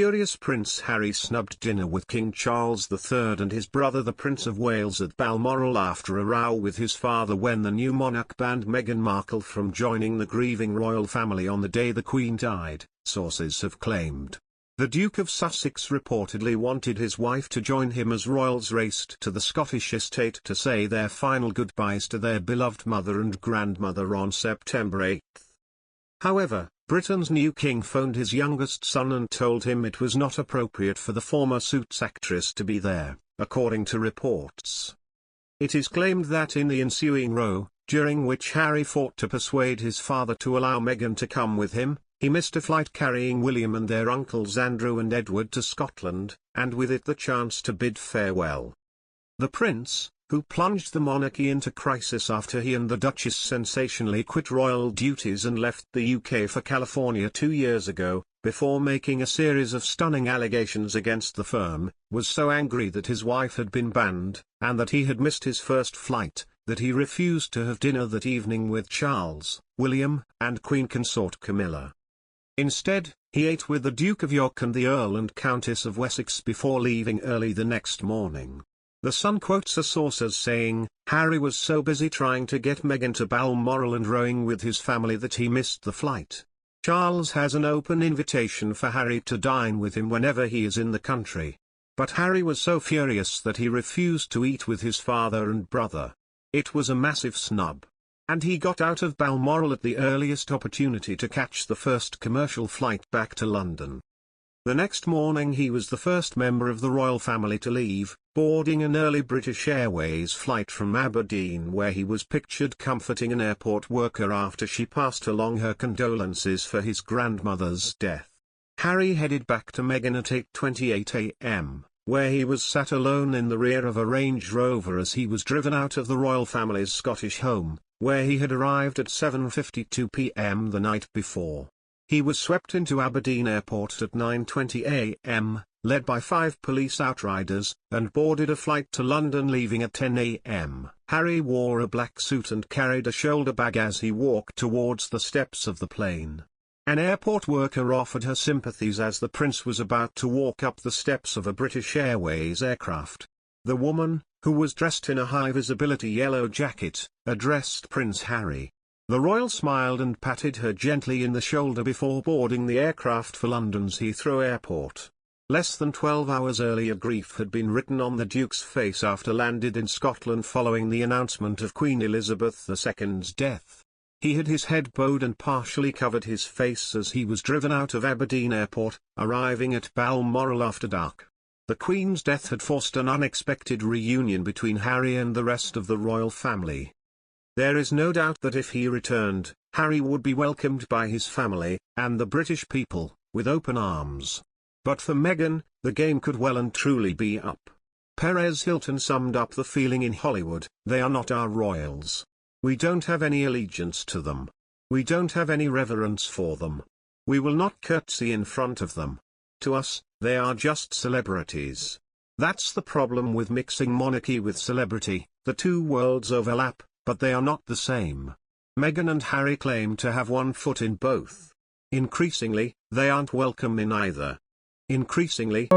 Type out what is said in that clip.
furious Prince Harry snubbed dinner with King Charles III and his brother the Prince of Wales at Balmoral after a row with his father when the new monarch banned Meghan Markle from joining the grieving royal family on the day the Queen died, sources have claimed. The Duke of Sussex reportedly wanted his wife to join him as royals raced to the Scottish estate to say their final goodbyes to their beloved mother and grandmother on September 8. However, Britain's new king phoned his youngest son and told him it was not appropriate for the former Suits actress to be there, according to reports. It is claimed that in the ensuing row, during which Harry fought to persuade his father to allow Meghan to come with him, he missed a flight carrying William and their uncles Andrew and Edward to Scotland, and with it the chance to bid farewell. The prince, who plunged the monarchy into crisis after he and the Duchess sensationally quit royal duties and left the UK for California 2 years ago, before making a series of stunning allegations against the firm, was so angry that his wife had been banned, and that he had missed his first flight, that he refused to have dinner that evening with Charles, William, and Queen Consort Camilla. Instead, he ate with the Duke of York and the Earl and Countess of Wessex before leaving early the next morning. The Sun quotes a source as saying, "Harry was so busy trying to get Meghan to Balmoral and rowing with his family that he missed the flight." Charles has an open invitation for Harry to dine with him whenever he is in the country. But Harry was so furious that he refused to eat with his father and brother. It was a massive snub. And he got out of Balmoral at the earliest opportunity to catch the first commercial flight back to London. The next morning he was the first member of the royal family to leave, boarding an early British Airways flight from Aberdeen where he was pictured comforting an airport worker after she passed along her condolences for his grandmother's death. Harry headed back to Meghan at 8:28 a.m., where he was sat alone in the rear of a Range Rover as he was driven out of the royal family's Scottish home, where he had arrived at 7:52 p.m. the night before. He was swept into Aberdeen Airport at 9:20 a.m., led by 5 police outriders, and boarded a flight to London leaving at 10 a.m. Harry wore a black suit and carried a shoulder bag as he walked towards the steps of the plane. An airport worker offered her sympathies as the prince was about to walk up the steps of a British Airways aircraft. The woman, who was dressed in a high-visibility yellow jacket, addressed Prince Harry. The royal smiled and patted her gently in the shoulder before boarding the aircraft for London's Heathrow Airport. Less than 12 hours earlier, grief had been written on the Duke's face after landed in Scotland following the announcement of Queen Elizabeth II's death. He had his head bowed and partially covered his face as he was driven out of Aberdeen Airport, arriving at Balmoral after dark. The Queen's death had forced an unexpected reunion between Harry and the rest of the royal family. There is no doubt that if he returned, Harry would be welcomed by his family, and the British people, with open arms. But for Meghan, the game could well and truly be up. Perez Hilton summed up the feeling in Hollywood: "They are not our royals. We don't have any allegiance to them. We don't have any reverence for them. We will not curtsy in front of them. To us, they are just celebrities." That's the problem with mixing monarchy with celebrity: the two worlds overlap, but they are not the same. Meghan and Harry claim to have one foot in both. Increasingly, they aren't welcome in either. Increasingly,